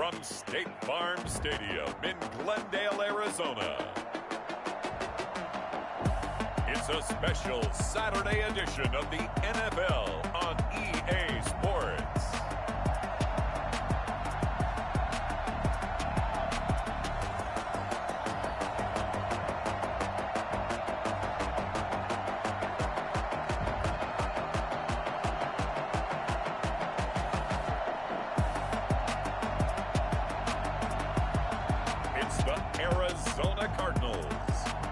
from State Farm Stadium in Glendale, Arizona. It's a special Saturday edition of the NFL on EA Sports. Arizona Cardinals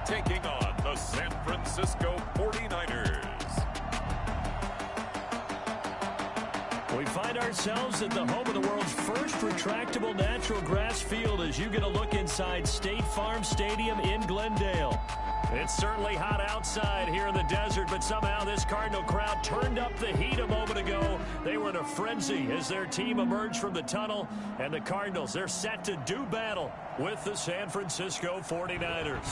taking on the San Francisco 49ers. We find ourselves at the home of the world's first retractable natural grass field as you get a look inside State Farm Stadium in Glendale. It's certainly hot outside here in the desert, but somehow this Cardinal crowd turned up the heat a moment ago. They were in a frenzy as their team emerged from the tunnel, and the Cardinals, they're set to do battle with the San Francisco 49ers.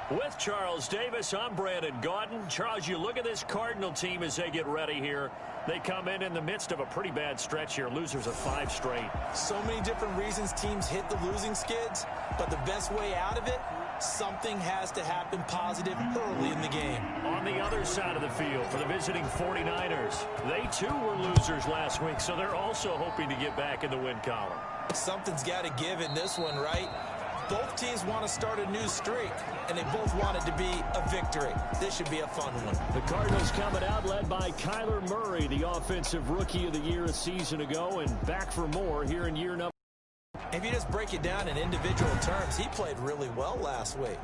With Charles Davis, I'm Brandon Gaudin. Charles, you look at this Cardinal team as they get ready here. They come in the midst of a pretty bad stretch here, losers of 5 straight. So many different reasons teams hit the losing skids, but the best way out of it, something has to happen positive early in the game. On the other side of the field for the visiting 49ers, they too were losers last week, so they're also hoping to get back in the win column. Something's got to give in this one, right? Both teams want to start a new streak, and they both want it to be a victory. This should be a fun one. The Cardinals coming out led by Kyler Murray, the offensive rookie of the year a season ago, and back for more here in year number. If you just break it down in individual terms, he played really well last week.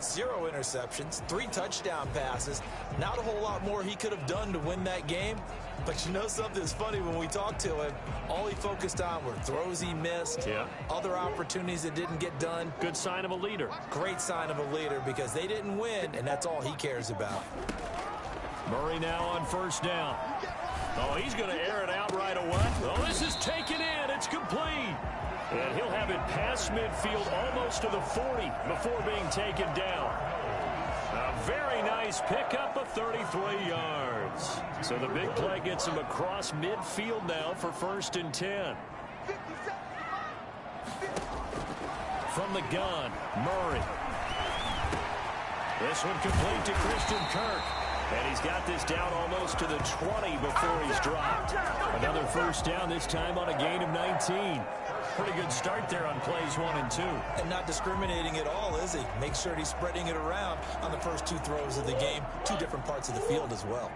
0 interceptions, 3 touchdown passes. Not a whole lot more he could have done to win that game. But you know something's funny, when we talked to him, all he focused on were throws he missed, other opportunities that didn't get done. Good sign of a leader. Great sign of a leader because they didn't win, and that's all he cares about. Murray now on first down. Oh, he's going to air it out right away. Oh, this is taken in. It's complete. And he'll have it past midfield almost to the 40 before being taken down. A very nice pickup of 33 yards. So the big play gets him across midfield now for 1st and 10. From the gun, Murray. This one complete to Christian Kirk. And he's got this down almost to the 20 before he's dropped. Another 1st down, this time on a gain of 19. Pretty good start there on plays 1 and 2. And not discriminating at all, is he? Make sure he's spreading it around on the first 2 throws of the game. 2 different parts of the field as well.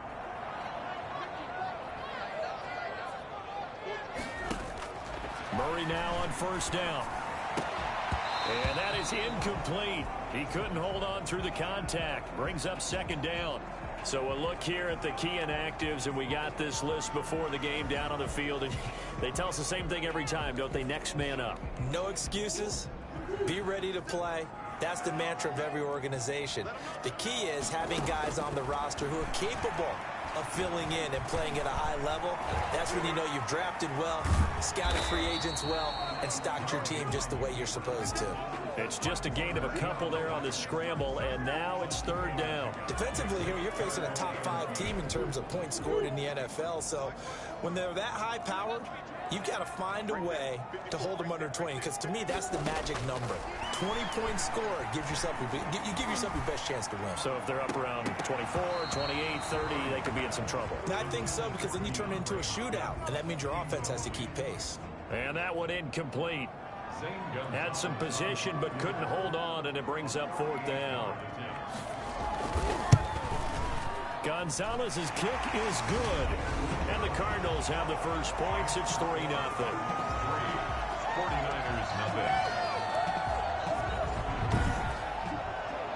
Murray now on 1st down. And that is incomplete. He couldn't hold on through the contact. Brings up 2nd down. So we'll look here at the key inactives, and we got this list before the game down on the field. And they tell us the same thing every time, don't they? Next man up. No excuses. Be ready to play. That's the mantra of every organization. The key is having guys on the roster who are capable of filling in and playing at a high level. That's when you know you've drafted well, scouted free agents well, and stocked your team just the way you're supposed to. It's just a gain of a couple there on the scramble, and now it's 3rd down. Defensively here, you're facing a top 5 team in terms of points scored in the NFL, so when they're that high-powered, you've got to find a way to hold them under 20, because to me, that's the magic number. 20 points scored, you give yourself your best chance to win. So if they're up around 24, 28, 30, they could be in some trouble. I think so, because then you turn it into a shootout, and that means your offense has to keep pace. And that one incomplete. Had some position, but couldn't hold on, and it brings up 4th down. Gonzalez's kick is good. And the Cardinals have the first points. It's 3-0. 49ers nothing.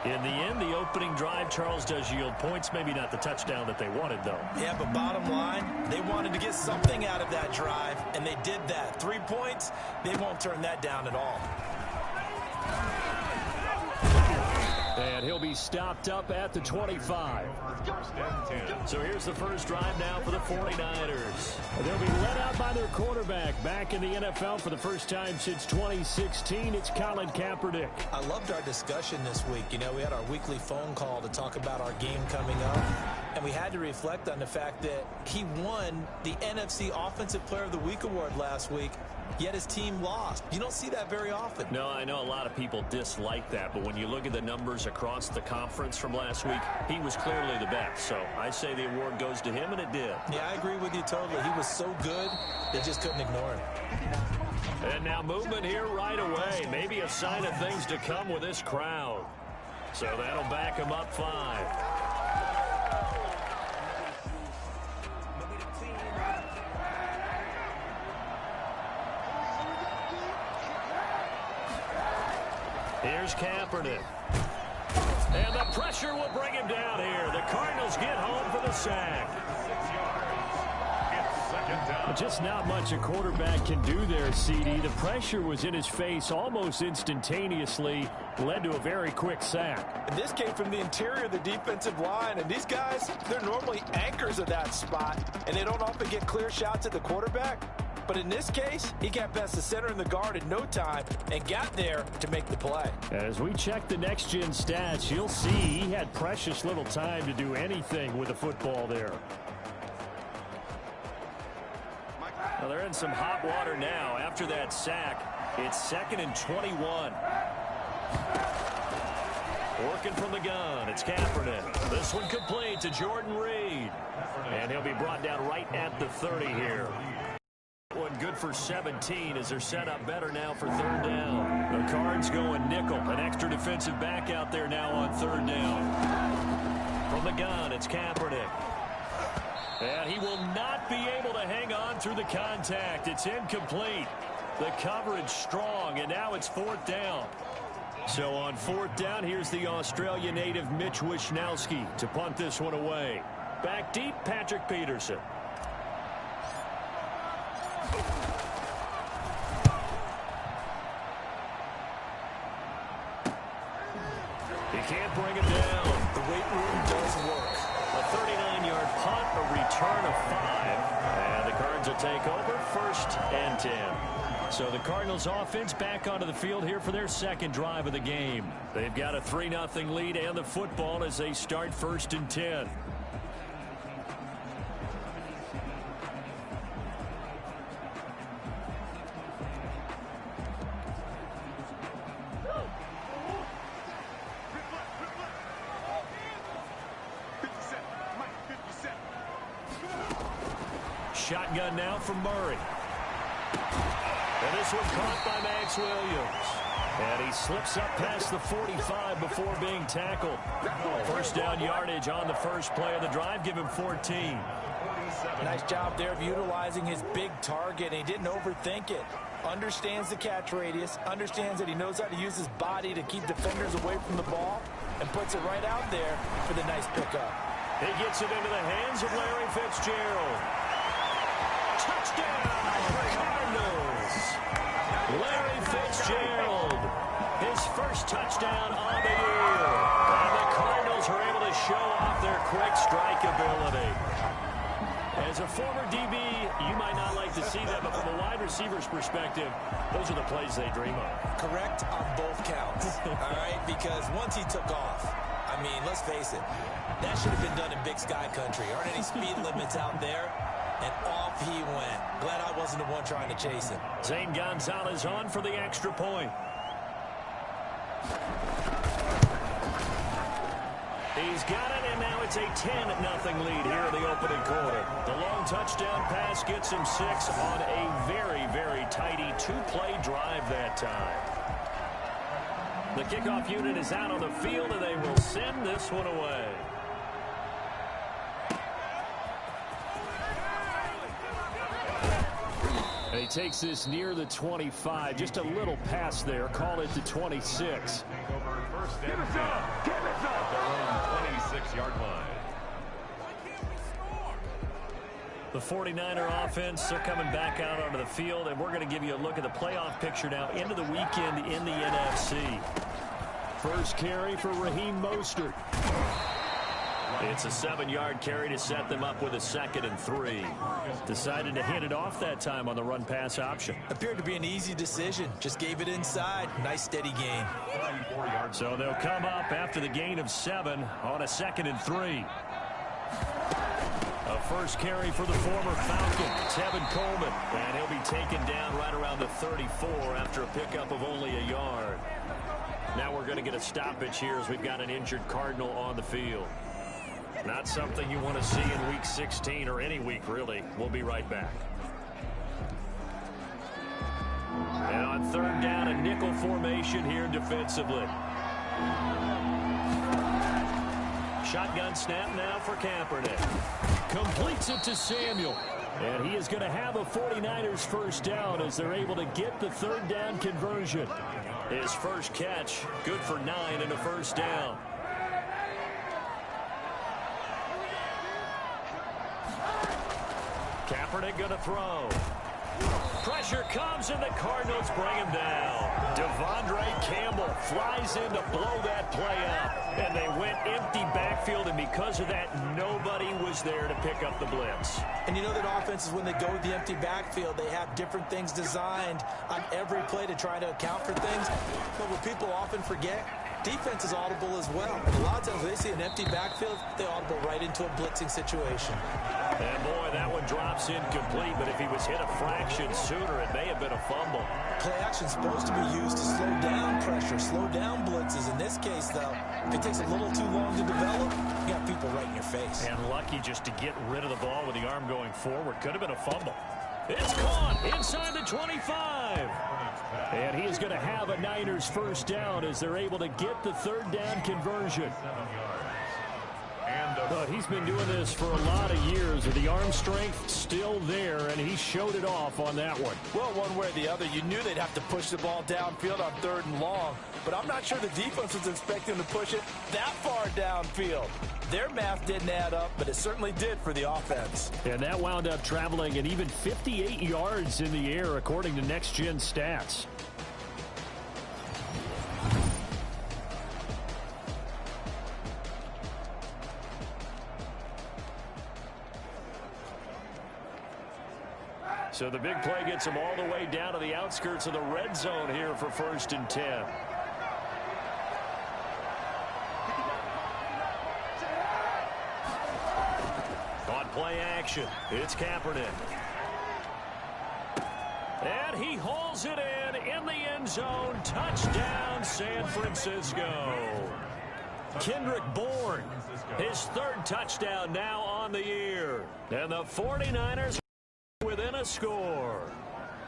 In the end, the opening drive, Charles, does yield points. Maybe not the touchdown that they wanted, though. Yeah, but bottom line, they wanted to get something out of that drive, and they did that. 3 points, they won't turn that down at all. And he'll be stopped up at the 25. So here's the first drive now for the 49ers. They'll be led out by their quarterback. Back in the NFL for the first time since 2016, it's Colin Kaepernick. I loved our discussion this week. You know, we had our weekly phone call to talk about our game coming up. And we had to reflect on the fact that he won the NFC Offensive Player of the Week award last week, yet his team lost. You don't see that very often. No, I know a lot of people dislike that, but when you look at the numbers across the conference from last week, he was clearly the best. So I say the award goes to him, and it did. Yeah, I agree with you totally. He was so good, they just couldn't ignore him. And now movement here right away. Maybe a sign of things to come with this crowd. So that'll back him up 5. Here's Kaepernick. And the pressure will bring him down here. The Cardinals get home for the sack. Just not much a quarterback can do there, CD. The pressure was in his face almost instantaneously. Led to a very quick sack. And this came from the interior of the defensive line. And these guys, they're normally anchors of that spot. And they don't often get clear shots at the quarterback. But in this case, he got past the center and the guard in no time and got there to make the play. As we check the next-gen stats, you'll see he had precious little time to do anything with the football there. Well, they're in some hot water now. After that sack, it's 2nd and 21. Working from the gun, it's Kaepernick. This one complete to Jordan Reed. And he'll be brought down right at the 30 here. One good for 17 as they're set up better now for 3rd down. The Cards going nickel. An extra defensive back out there now on 3rd down. From the gun, it's Kaepernick. And he will not be able to hang on through the contact. It's incomplete. The coverage strong, and now it's 4th down. So on 4th down, here's the Australia native Mitch Wishnowsky to punt this one away. Back deep, Patrick Peterson. He can't bring it down. The weight room does work. A 39-yard punt, a return of 5. And the Cards will take over 1st and 10. So the Cardinals offense back onto the field here for their 2nd drive of the game. They've got a 3-0 lead and the football as they start 1st and 10. Shotgun now from Murray. And this one caught by Max Williams. And he slips up past the 45 before being tackled. 1st down yardage on the first play of the drive. Give him 14. Nice job there of utilizing his big target. He didn't overthink it. Understands the catch radius. Understands that he knows how to use his body to keep defenders away from the ball. And puts it right out there for the nice pickup. He gets it into the hands of Larry Fitzgerald. Touchdown, Cardinals. Larry Fitzgerald, his first touchdown on the year. And the Cardinals are able to show off their quick strike ability. As a former DB, you might not like to see that, but from a wide receiver's perspective, those are the plays they dream of. Correct on both counts, all right? Because once he took off, I mean, let's face it, that should have been done in Big Sky Country. Aren't any speed limits out there? And off he went. Glad I wasn't the one trying to chase him. Zane Gonzalez on for the extra point. He's got it, and now it's a 10-0 lead here in the opening quarter. The long touchdown pass gets him 6 on a very, very tidy 2-play drive that time. The kickoff unit is out on the field, and they will send this one away. And he takes this near the 25. Just a little pass there. Call it the 26. Give us up! Give us up! At their own 26-yard line. The 49er offense, they're coming back out onto the field, and we're going to give you a look at the playoff picture now into the weekend in the NFC. First carry for Raheem Mostert. It's a 7-yard carry to set them up with a 2nd and 3. Decided to hand it off that time on the run-pass option. Appeared to be an easy decision. Just gave it inside. Nice steady gain. So they'll come up after the gain of 7 on a 2nd and 3. A first carry for the former Falcon, Tevin Coleman. And he'll be taken down right around the 34 after a pickup of only a yard. Now we're going to get a stoppage here as we've got an injured Cardinal on the field. Not something you want to see in Week 16 or any week, really. We'll be right back. And on 3rd down, a nickel formation here defensively. Shotgun snap now for Kaepernick. Completes it to Samuel. And he is going to have a 49ers first down as they're able to get the 3rd down conversion. His first catch, good for 9 and a first down. Kaepernick going to throw. Pressure comes, and the Cardinals bring him down. Devondre Campbell flies in to blow that play up. And they went empty backfield, and because of that, nobody was there to pick up the blitz. And you know that offenses, when they go with the empty backfield, they have different things designed on every play to try to account for things. But what people often forget, defense is audible as well. And a lot of times when they see an empty backfield, they audible right into a blitzing situation. And boy, that one drops incomplete, but if he was hit a fraction sooner, it may have been a fumble. Play action is supposed to be used to slow down pressure, slow down blitzes. In this case, though, if it takes a little too long to develop, you got people right in your face. And lucky just to get rid of the ball with the arm going forward. Could have been a fumble. It's caught inside the 25. And he is going to have a Niners first down as they're able to get the 3rd down conversion. But he's been doing this for a lot of years, and the arm strength still there, and he showed it off on that one. Well, one way or the other, you knew they'd have to push the ball downfield on 3rd and long, but I'm not sure the defense was expecting to push it that far downfield. Their math didn't add up, but it certainly did for the offense. And that wound up traveling an even 58 yards in the air, according to Next Gen Stats. So the big play gets him all the way down to the outskirts of the red zone here for 1st and 10. On play action, it's Kaepernick. And he hauls it in the end zone. Touchdown, San Francisco. Kendrick Bourne, his 3rd touchdown now on the year. And the 49ers within a score.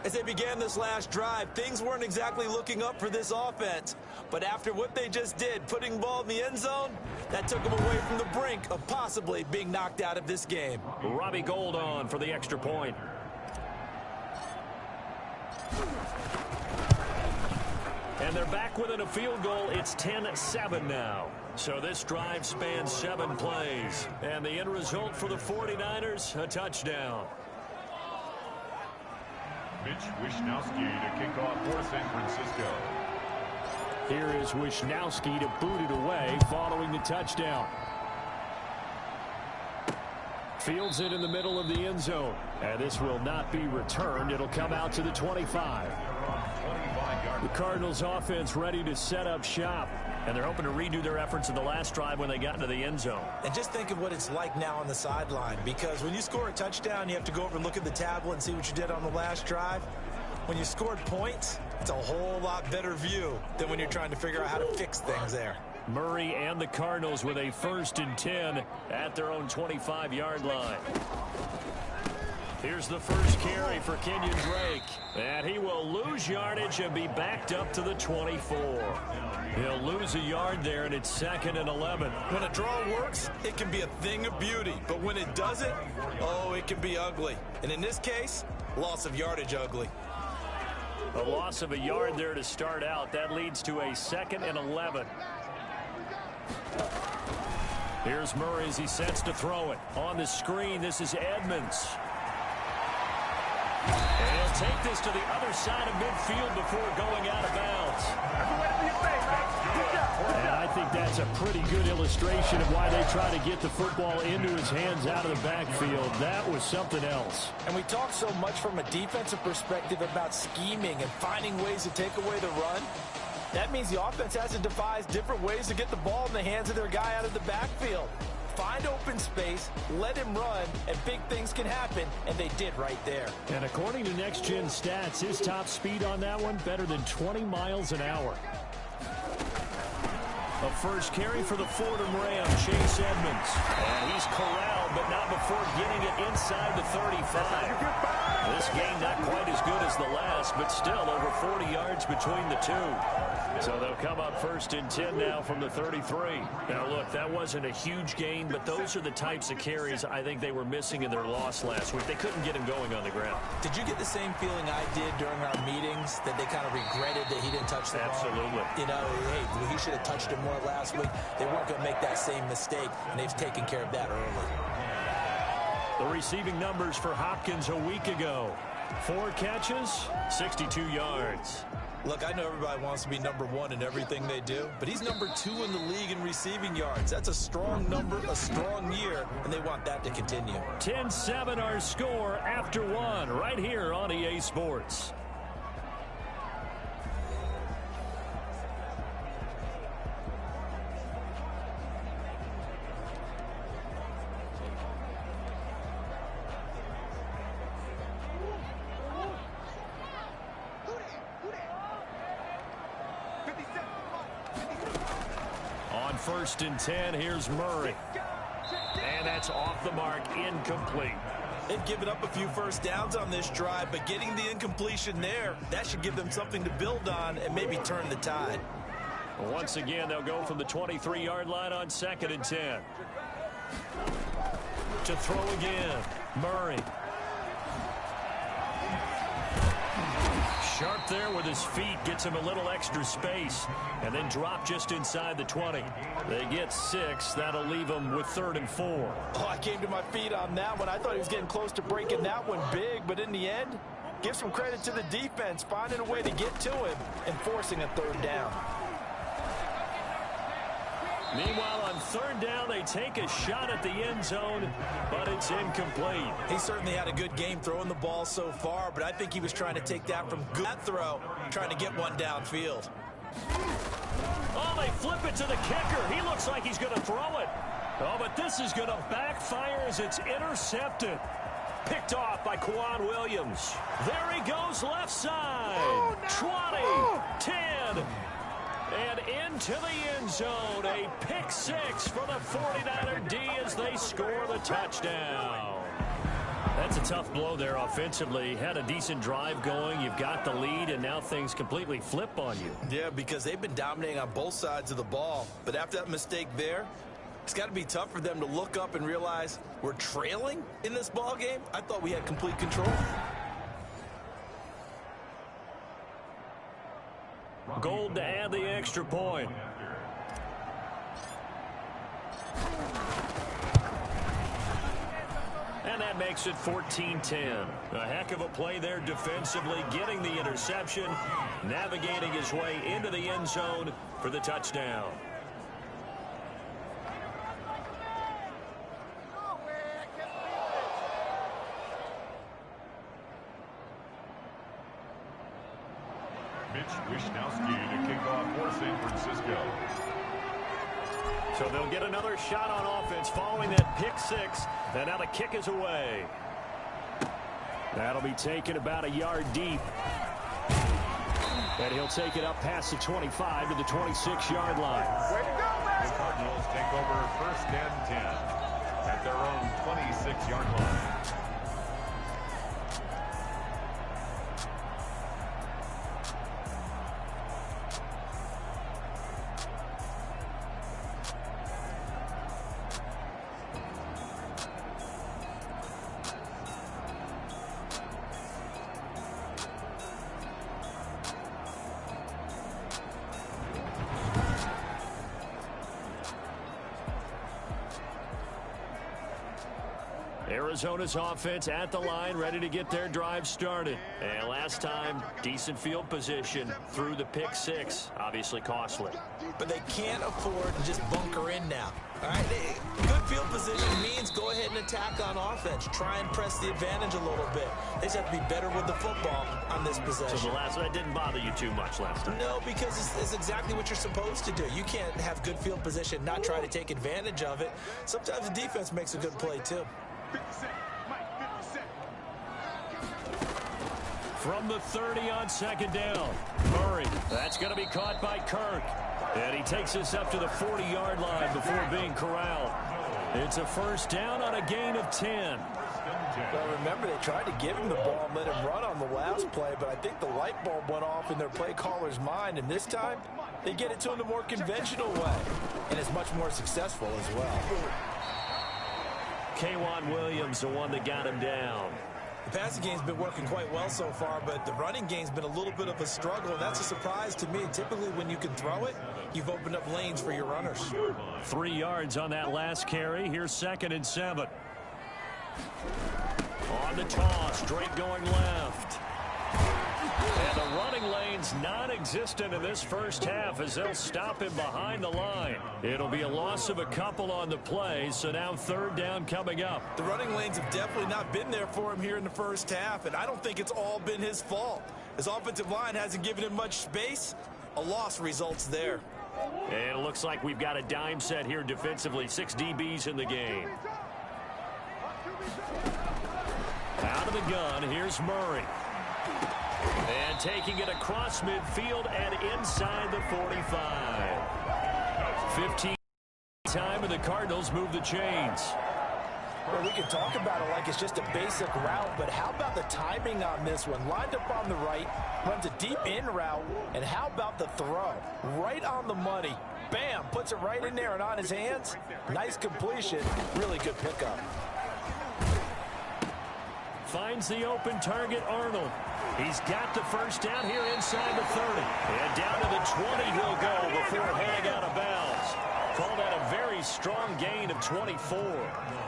As they began this last drive, things weren't exactly looking up for this offense. But after what they just did, putting the ball in the end zone, that took them away from the brink of possibly being knocked out of this game. Robbie Gould on for the extra point. And they're back within a field goal. It's 10-7 now. So this drive spans 7 plays. And the end result for the 49ers, a touchdown. Mitch Wishnowsky to kick off for San Francisco. Here is Wishnowsky to boot it away following the touchdown. Fields it in the middle of the end zone. And this will not be returned. It'll come out to the 25. The Cardinals offense ready to set up shop. And they're hoping to redo their efforts in the last drive when they got into the end zone. And just think of what it's like now on the sideline, because when you score a touchdown, you have to go over and look at the tablet and see what you did on the last drive. When you scored points, it's a whole lot better view than when you're trying to figure out how to fix things there. Murray and the Cardinals with a 1st and 10 at their own 25-yard line. Here's the first carry for Kenyon Drake. And he will lose yardage and be backed up to the 24. He'll lose a yard there, and it's 2nd and 11. When a draw works, it can be a thing of beauty. But when it doesn't, oh, it can be ugly. And in this case, loss of yardage ugly. A loss of a yard there to start out. That leads to a 2nd and 11. Here's Murray as he sets to throw it. On the screen, this is Edmonds. And he'll take this to the other side of midfield before going out of bounds. And I think that's a pretty good illustration of why they try to get the football into his hands out of the backfield. That was something else. And we talk so much from a defensive perspective about scheming and finding ways to take away the run. That means the offense has to devise different ways to get the ball in the hands of their guy out of the backfield. Find open space, let him run, and big things can happen, and they did right there. And according to Next Gen Stats, his top speed on that one, better than 20 miles an hour. A first carry for the Fordham Ram, Chase Edmonds. And he's corralled, but not before getting it inside the 35. This game not quite as good as the last, but still over 40 yards between the two. So they'll come up first and 10 now from the 33. Now, look, that wasn't a huge gain, but those are the types of carries I think they were missing in their loss last week. They couldn't get him going on the ground. Did you get the same feeling I did during our meetings, that they kind of regretted that he didn't touch the ball? Absolutely. You know, hey, he should have touched it more last week. They weren't going to make that same mistake, and they've taken care of that early. The receiving numbers for Hopkins a week ago. 4 catches, 62 yards. Look, I know everybody wants to be number one in everything they do, but he's number 2 in the league in receiving yards. That's a strong number, a strong year, and they want that to continue. 10-7 our score after 1 right here on EA Sports. First and 10, here's Murray. And that's off the mark, incomplete. They've given up a few first downs on this drive, but getting the incompletion there, that should give them something to build on and maybe turn the tide. Once again, they'll go from the 23-yard line on 2nd and 10. To throw again, Murray. Sharp there with his feet, gets him a little extra space, and then drop just inside the 20. They get 6. That'll leave them with 3rd and 4. Oh, I came to my feet on that one. I thought he was getting close to breaking that one big, but in the end, give some credit to the defense, finding a way to get to him and forcing a 3rd down. Meanwhile, on 3rd down, they take a shot at the end zone, but it's incomplete. He certainly had a good game throwing the ball so far, but I think he was trying to take that from good throw, trying to get one downfield. Oh, they flip it to the kicker. He looks like he's going to throw it. Oh, but this is going to backfire as it's intercepted. Picked off by Quan Williams. There he goes left side. 20, 10. And into the end zone, a pick 6 for the 49er D as they score the touchdown. That's a tough blow there offensively. Had a decent drive going. You've got the lead, and now things completely flip on you. Yeah, because they've been dominating on both sides of the ball. But after that mistake there, it's got to be tough for them to look up and realize we're trailing in this ball game. I thought we had complete control. Gold to add the extra point. And that makes it 14-10. A heck of a play there defensively, getting the interception, navigating his way into the end zone for the touchdown. Wishnowski to kick off for San Francisco. So they'll get another shot on offense following that pick 6. And now the kick is away. That'll be taken about a yard deep. And he'll take it up past the 25 to the 26-yard line. The Cardinals take over 1st and 10 at their own 26-yard line. Arizona's offense at the line, ready to get their drive started. And last time, decent field position through the pick six. Obviously costly. But they can't afford to just bunker in now. All right, good field position means go ahead and attack on offense. Try and press the advantage a little bit. They just have to be better with the football on this possession. So that didn't bother you too much last time? No, because it's exactly what you're supposed to do. You can't have good field position, not try to take advantage of it. Sometimes the defense makes a good play, too. From the 30 on second down, Murray. That's going to be caught by Kirk. And he takes us up to the 40-yard line before being corralled. It's a first down on a gain of 10. Well, remember, they tried to give him the ball and let him run on the last play, but I think the light bulb went off in their play caller's mind, and this time they get it to him the more conventional way, and it's much more successful as well. K'Wan Williams, the one that got him down. The passing game's been working quite well so far, but the running game's been a little bit of a struggle, and that's a surprise to me. Typically, when you can throw it, you've opened up lanes for your runners. 3 yards on that last carry. Here's 2nd and 7. On the toss, Drake going left. And the running lane's non-existent in this first half as they'll stop him behind the line. It'll be a loss of a couple on the play, so now 3rd down coming up. The running lanes have definitely not been there for him here in the first half, and I don't think it's all been his fault. His offensive line hasn't given him much space. A loss results there. And it looks like we've got a dime set here defensively. 6 DBs in the game. Out of the gun, here's Murray. And taking it across midfield and inside the 45. 15 time, and the Cardinals move the chains. Well, we can talk about it like it's just a basic route, but how about the timing on this one? Lined up on the right, runs a deep in route, and how about the throw? Right on the money. Bam, puts it right in there and on his hands. Nice completion, really good pickup. Finds the open target, Arnold. He's got the first down here inside the 30. And down to the 20 he'll go before heading out of bounds. Called that a very strong gain of 24.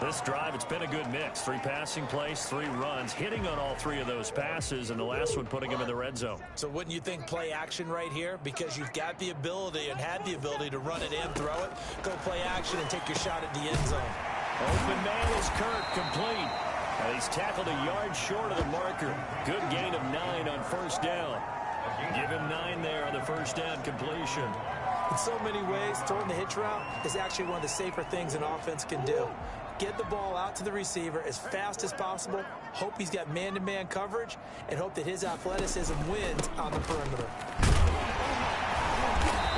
This drive, it's been a good mix. 3 passing plays, 3 runs, hitting on all 3 of those passes, and the last one putting him in the red zone. So wouldn't you think play action right here? Because you've got the ability and had the ability to run it and throw it. Go play action and take your shot at the end zone. Open man is Kirk, complete. And he's tackled a yard short of the marker. Good gain of 9 on first down. Give him 9 there on the first down completion. In so many ways, throwing the hitch route is actually one of the safer things an offense can do. Get the ball out to the receiver as fast as possible, hope he's got man-to-man coverage, and hope that his athleticism wins on the perimeter.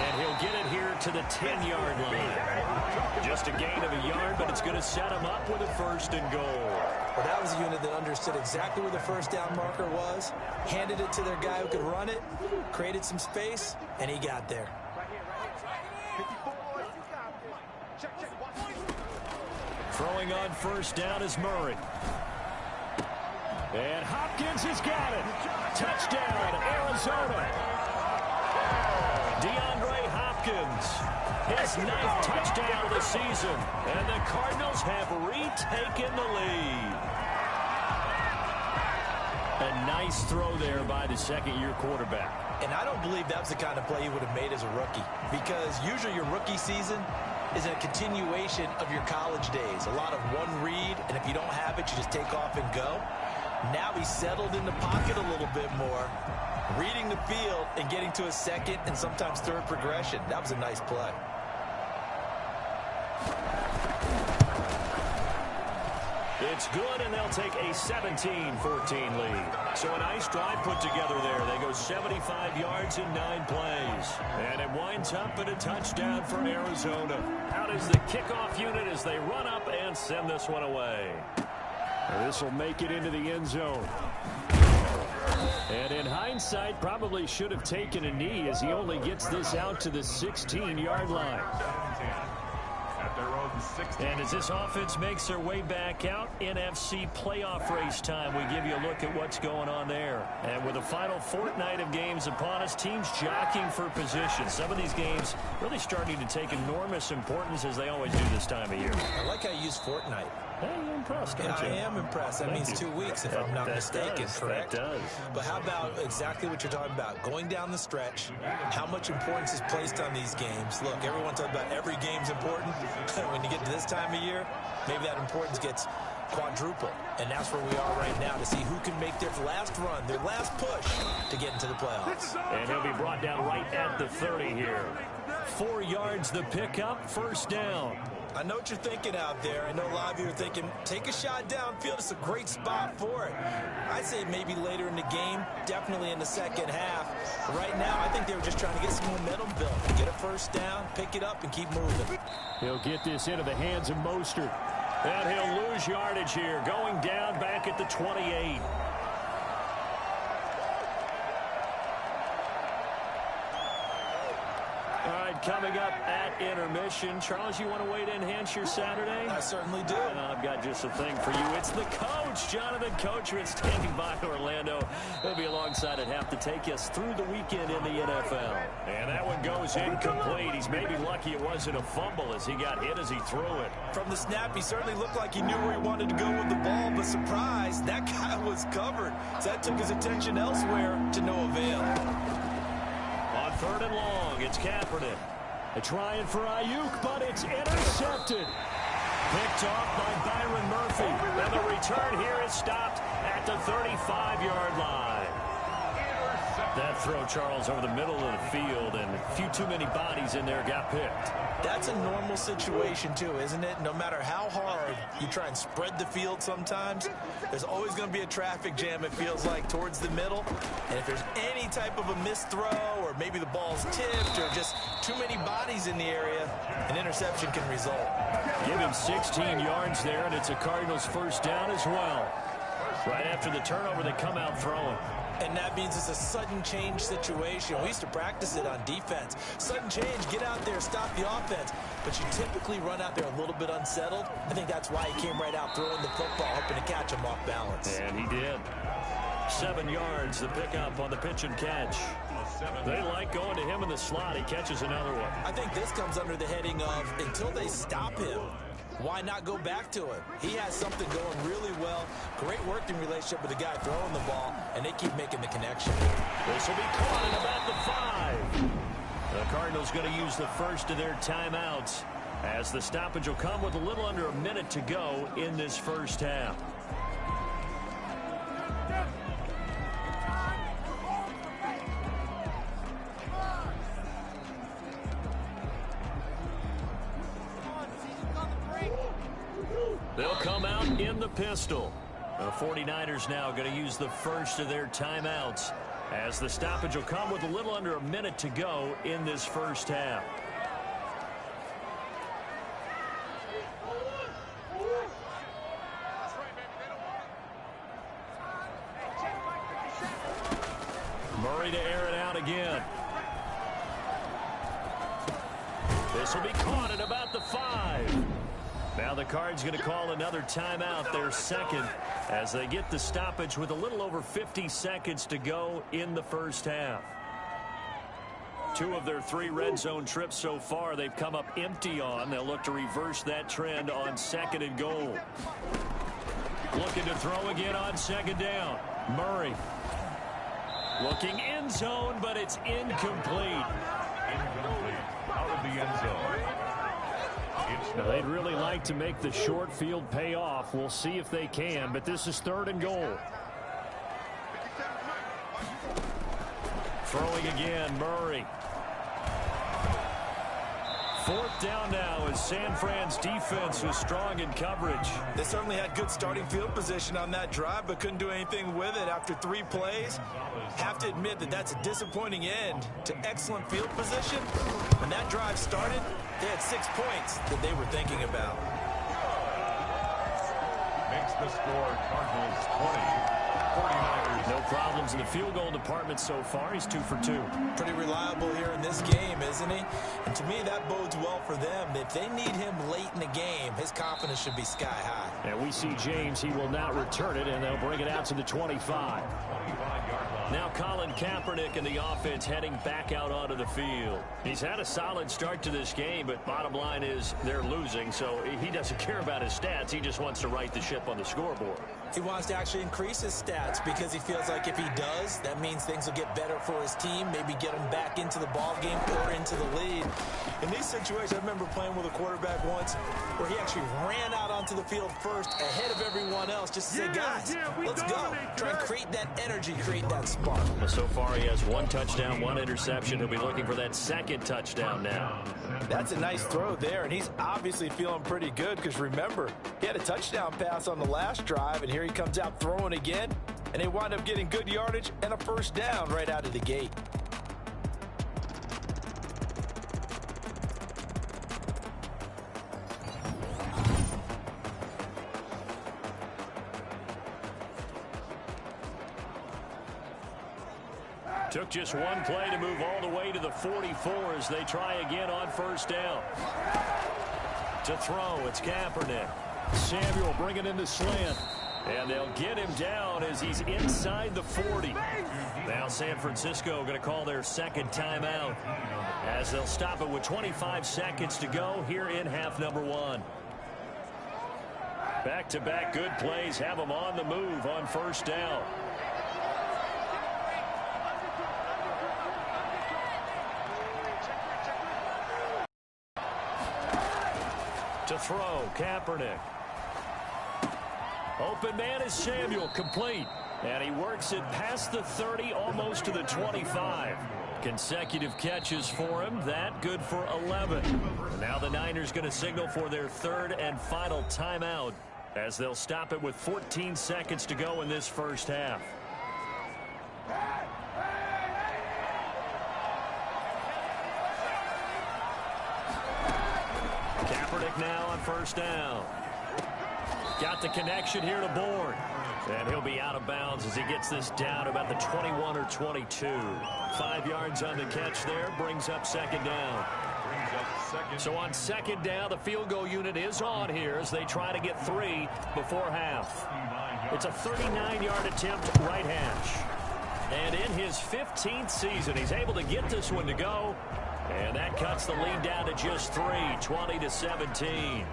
And he'll get it here to the 10-yard line. Just a gain of a yard, but it's going to set him up with a 1st and goal. Well, that was a unit that understood exactly where the first down marker was, handed it to their guy who could run it, created some space, and he got there. Throwing on first down is Murray. And Hopkins has got it. Touchdown, Arizona. DeAndre Hopkins, his 9th touchdown of the season. And the Cardinals have retaken the lead. A nice throw there by the 2nd-year quarterback. And I don't believe that's the kind of play he would have made as a rookie. Because usually your rookie season is a continuation of your college days. A lot of one read, and if you don't have it, you just take off and go. Now he's settled in the pocket a little bit more, reading the field and getting to a 2nd and sometimes 3rd progression. That was a nice play. It's good, and they'll take a 17-14 lead. So a nice drive put together there. They go 75 yards in 9 plays. And it winds up at a touchdown for Arizona. Out is the kickoff unit as they run up and send this one away. This will make it into the end zone. And in hindsight, probably should have taken a knee as he only gets this out to the 16-yard line. And as this offense makes their way back out, NFC playoff race time, we give you a look at what's going on there. And with the final fortnight of games upon us, teams jockeying for position. Some of these games really starting to take enormous importance as they always do this time of year. I like how you use fortnight. Hey, you're impressed, aren't you? I am impressed. That means 2 weeks, if I'm not mistaken, correct? That does. But how about exactly what you're talking about? Going down the stretch, how much importance is placed on these games? Look, everyone talks about every game's important. When you get to this time of year, maybe that importance gets quadruple. And that's where we are right now to see who can make their last run, their last push to get into the playoffs. And he'll be brought down right at the 30 here. 4 yards the pickup, first down. I know what you're thinking out there. I know a lot of you are thinking, take a shot downfield. It's a great spot for it. I'd say maybe later in the game, definitely in the second half. But right now, I think they were just trying to get some momentum built. Get a first down, pick it up, and keep moving. He'll get this into the hands of Mostert. And he'll lose yardage here, going down back at the 28. All right, coming up at intermission. Charles, you want to wait to enhance your Saturday? I certainly do. I've got just a thing for you. It's the coach, Jonathan Coachman, standing by Orlando. He'll be alongside at half to take us through the weekend in the NFL. And that one goes incomplete. He's maybe lucky it wasn't a fumble as he got hit as he threw it. From the snap, he certainly looked like he knew where he wanted to go with the ball, but surprise, that guy was covered. So that took his attention elsewhere to no avail. On 3rd and long, it's Kaepernick. They're trying for Ayuk, but it's intercepted. Picked off by Byron Murphy. And the return here is stopped at the 35-yard line. That throw, Charles, over the middle of the field, and a few too many bodies in there got picked. That's a normal situation, too, isn't it? No matter how hard you try and spread the field sometimes, there's always going to be a traffic jam, it feels like, towards the middle. And if there's any type of a missed throw, or maybe the ball's tipped, or just too many bodies in the area, an interception can result. Give him 16 yards there, and it's a Cardinals first down as well. Right after the turnover, they come out throwing. And that means it's a sudden change situation. We used to practice it on defense. Sudden change, get out there, stop the offense. But you typically run out there a little bit unsettled. I think that's why he came right out throwing the football, hoping to catch him off balance. And he did. 7 yards, the pickup on the pitch and catch. They like going to him in the slot. He catches another one. I think this comes under the heading of until they stop him, why not go back to him? He has something going really well. Great working relationship with the guy throwing the ball, and they keep making the connection. This will be caught at about the 5. The Cardinals going to use the first of their timeouts as the stoppage will come with a little under a minute to go in this first half. They'll come out in the pistol. The 49ers now going to use the first of their timeouts as the stoppage will come with a little under a minute to go in this first half. Murray to air it out again. This will be caught at about the 5. Now the Cards going to call another timeout, their second, as they get the stoppage with a little over 50 seconds to go in the first half. 2 of their 3 red zone trips so far they've come up empty on. They'll look to reverse that trend on 2nd and goal. Looking to throw again on 2nd down. Murray. Looking end zone, but it's incomplete. Out of the end zone. Now, they'd really like to make the short field pay off. We'll see if they can, but this is 3rd and goal. Throwing again, Murray. 4th down now as San Fran's defense was strong in coverage. They certainly had good starting field position on that drive, but couldn't do anything with it after 3 plays. Have to admit that that's a disappointing end to excellent field position. When that drive started, they had 6 points that they were thinking about. Makes the score Cardinals 20. 49ers. No problems in the field goal department so far. He's 2 for 2. Pretty reliable here in this game, isn't he? And to me, that bodes well for them. If they need him late in the game, his confidence should be sky high. And we see James. He will not return it, and they'll bring it out to the 25. 25-yard line. Now Colin Kaepernick and the offense heading back out onto the field. He's had a solid start to this game, but bottom line is they're losing, so he doesn't care about his stats. He just wants to right the ship on the scoreboard. He wants to actually increase his stats because he feels like if he does, that means things will get better for his team, maybe get him back into the ball game or into the lead. In these situations, I remember playing with a quarterback once where he actually ran out onto the field first ahead of everyone else just to say, guys, let's go. Try and create that energy, create that spark. Well, so far he has 1 touchdown, 1 interception. He'll be looking for that second touchdown now. That's a nice throw there, and he's obviously feeling pretty good because remember, he had a touchdown pass on the last drive, and here he comes out throwing again, and they wind up getting good yardage and a first down right out of the gate. Took just one play to move all the way to the 44 as they try again on first down. To throw, it's Kaepernick. Samuel bringing in the slant. And they'll get him down as he's inside the 40. Now San Francisco going to call their second timeout as they'll stop it with 25 seconds to go here in half number 1. Back-to-back good plays have them on the move on first down. To throw, Kaepernick. Open man is Samuel, complete. And he works it past the 30, almost to the 25. Consecutive catches for him. That good for 11. Now the Niners going to signal for their third and final timeout as they'll stop it with 14 seconds to go in this first half. Kaepernick now on first down. Got the connection here to Bourne. And he'll be out of bounds as he gets this down about the 21 or 22. 5 yards on the catch there, brings up second down. So on second down, the field goal unit is on here as they try to get 3 before half. It's a 39-yard attempt right hash. And in his 15th season, he's able to get this one to go. And that cuts the lead down to just 3, 20-17.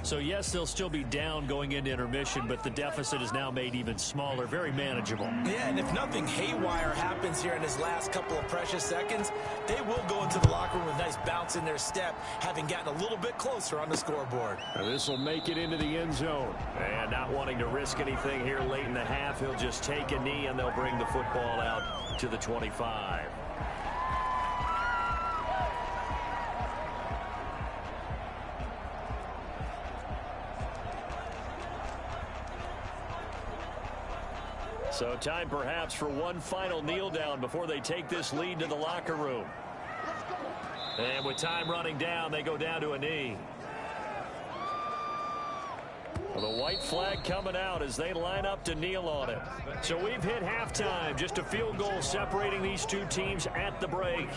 So, yes, they'll still be down going into intermission, but the deficit is now made even smaller, very manageable. Yeah, and if nothing haywire happens here in his last couple of precious seconds, they will go into the locker room with a nice bounce in their step, having gotten a little bit closer on the scoreboard. This will make it into the end zone. And not wanting to risk anything here late in the half, he'll just take a knee, and they'll bring the football out to the 25. So time perhaps for one final kneel down before they take this lead to the locker room. And with time running down, they go down to a knee. Well, the white flag coming out as they line up to kneel on it. So we've hit halftime, just a field goal separating these two teams at the break.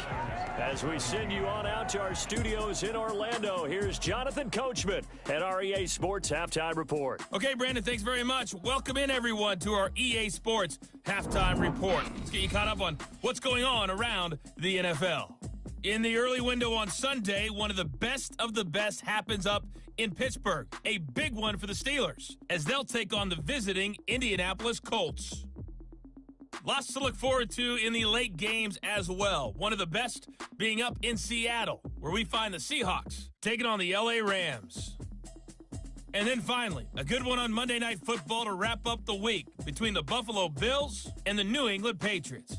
As we send you on out to our studios in Orlando, here's Jonathan Coachman at our EA Sports Halftime Report. Okay, Brandon, thanks very much. Welcome in, everyone, to our EA Sports Halftime Report. Let's get you caught up on what's going on around the NFL. In the early window on Sunday, one of the best happens up in Pittsburgh. A big one for the Steelers, as they'll take on the visiting Indianapolis Colts. Lots to look forward to in the late games as well. One of the best being up in Seattle, where we find the Seahawks taking on the LA Rams. And then finally, a good one on Monday Night Football to wrap up the week between the Buffalo Bills and the New England Patriots.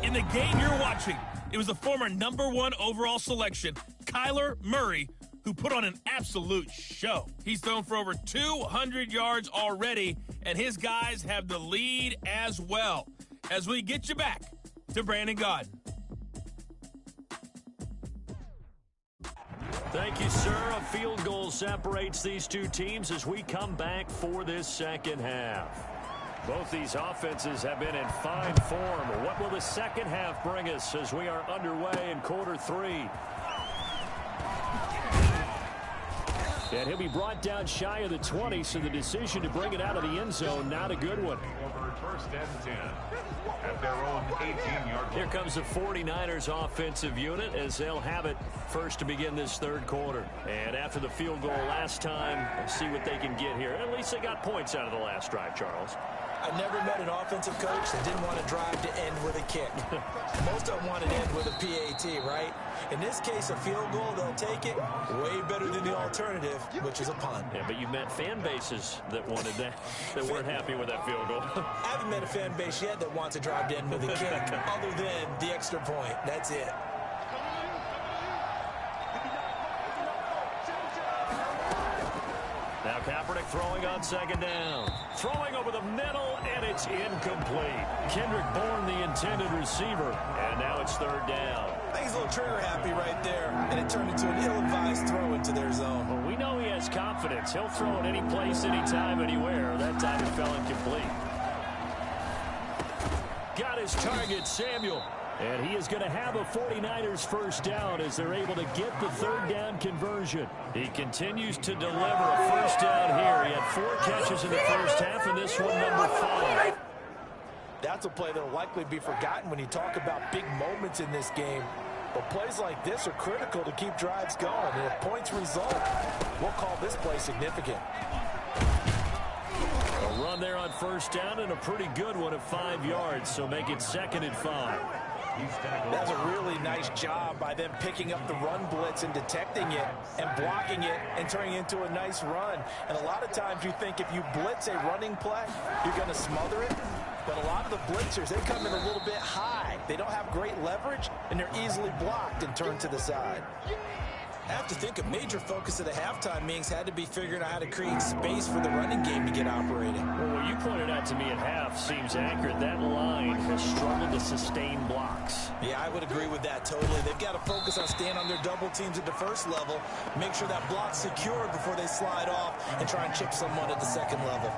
In the game you're watching, it was the former #1 overall selection, Kyler Murray, who put on an absolute show. He's thrown for over 200 yards already, and his guys have the lead as well. As we get you back to Brandon Gaudin. Thank you, sir. A field goal separates these two teams as we come back for this second half. Both these offenses have been in fine form. What will the second half bring us as we are underway in quarter 3? And he'll be brought down shy of the 20, so the decision to bring it out of the end zone, not a good one. First and 10 at their own 18-yard line. Here comes the 49ers offensive unit as they'll have it first to begin this third quarter. And after the field goal last time, we'll see what they can get here. At least they got points out of the last drive, Charles. I've never met an offensive coach that didn't want to drive to end with a kick. Most of them want to end with a PAT, right? In this case, a field goal, they'll take it way better than the alternative, which is a punt. Yeah, but you've met fan bases that wanted that, that weren't happy with that field goal. I haven't met a fan base yet that wants to drive to end with a kick, other than the extra point. That's it. Now Kaepernick throwing on second down. Throwing over the middle, and it's incomplete. Kendrick Bourne, the intended receiver, and now it's third down. I think he's a little trigger happy right there, and it turned into an ill-advised throw into their zone. Well, we know he has confidence. He'll throw it any place, anytime, anywhere. That time it fell incomplete. Got his target, Samuel. And he is going to have a 49ers first down as they're able to get the third down conversion. He continues to deliver a first down here. He had 4 catches in the first half, and this one number 5. That's a play that will likely be forgotten when you talk about big moments in this game. But plays like this are critical to keep drives going. And if points result, we'll call this play significant. A run there on first down, and a pretty good one at 5 yards, so make it second and 5. That's a really nice job by them picking up the run blitz and detecting it and blocking it and turning it into a nice run. And a lot of times you think if you blitz a running play, you're going to smother it. But a lot of the blitzers, they come in a little bit high. They don't have great leverage, and they're easily blocked and turned to the side. I have to think a major focus of the halftime meetings had to be figuring out how to create space for the running game to get operating. Well, what you pointed out to me at half seems accurate. That line has struggled to sustain blocks. Yeah, I would agree with that totally. They've got to focus on staying on their double teams at the first level, make sure that block's secured before they slide off and try and chip someone at the second level.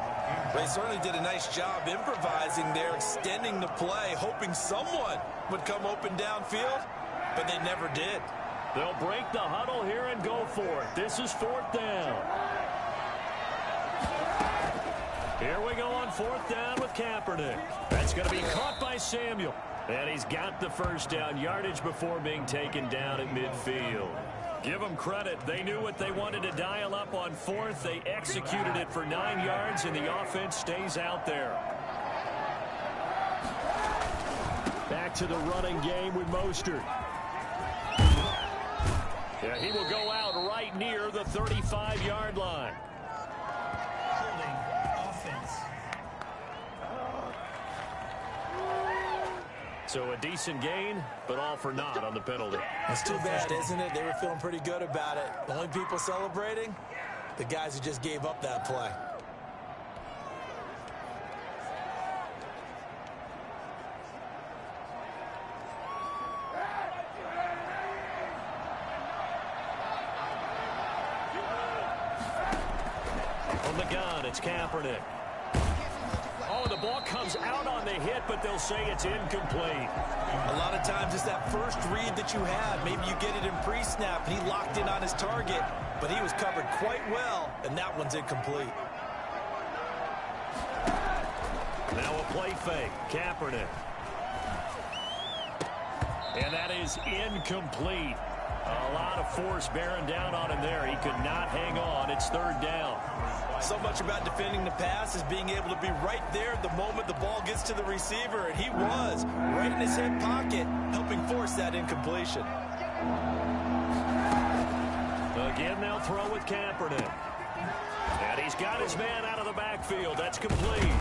They certainly did a nice job improvising there, extending the play, hoping someone would come open downfield, but they never did. They'll break the huddle here and go for it. This is fourth down. Here we go on fourth down with Kaepernick. That's going to be caught by Samuel. And he's got the first down yardage before being taken down at midfield. Give them credit. They knew what they wanted to dial up on fourth. They executed it for 9 yards, and the offense stays out there. Back to the running game with Mostert. Yeah, he will go out right near the 35-yard line. So a decent gain, but all for naught on the penalty. That's too bad, isn't it? They were feeling pretty good about it. The only people celebrating, the guys who just gave up that play. From the gun, it's Kaepernick. Oh, the ball comes out on the hit, but they'll say it's incomplete. A lot of times it's that first read that you have. Maybe you get it in pre-snap, and he locked in on his target, but he was covered quite well, and that one's incomplete. Now a play fake. Kaepernick. And that is incomplete. A lot of force bearing down on him there. He could not hang on. It's third down. So much about defending the pass is being able to be right there at the moment the ball gets to the receiver, and he was right in his hip pocket, helping force that incompletion. Again, they'll throw with Kaepernick. And he's got his man out of the backfield. That's complete.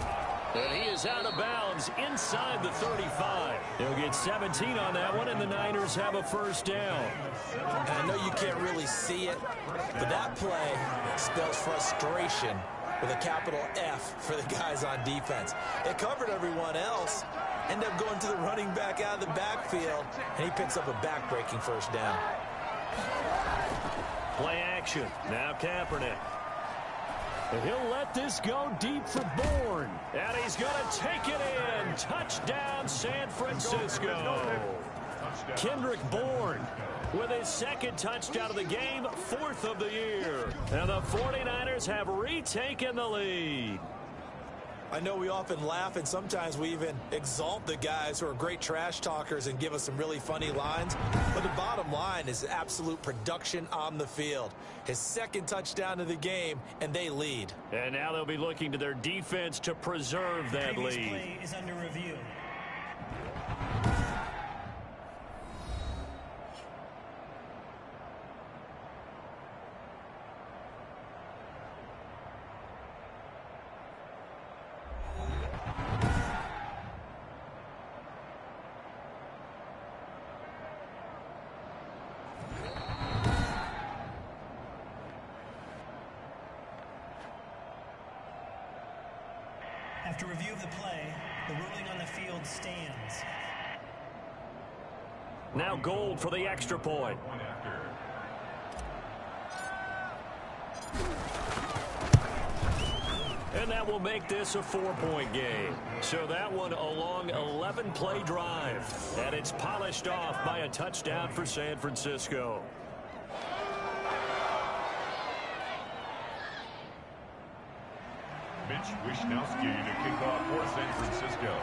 And he is out of bounds inside the 35. He'll get 17 on that one, and the Niners have a first down. And I know you can't really see it, but that play spells frustration with a capital F for the guys on defense. They covered everyone else, end up going to the running back out of the backfield, and he picks up a back-breaking first down. Play action. Now Kaepernick. And he'll let this go deep for Bourne. And he's going to take it in. Touchdown, San Francisco. Kendrick Bourne with his second touchdown of the game, 4th of the year. And the 49ers have retaken the lead. I know we often laugh, and sometimes we even exalt the guys who are great trash talkers and give us some really funny lines. But the bottom line is absolute production on the field. His second touchdown of the game, and they lead. And now they'll be looking to their defense to preserve that lead. Previous play is under review. After review of the play, the ruling on the field stands. Now Gold for the extra point. And that will make this a 4-point game. So that one a long 11-play drive. And it's polished off by a touchdown for San Francisco. Mitch Wishnowsky to kick off for San Francisco.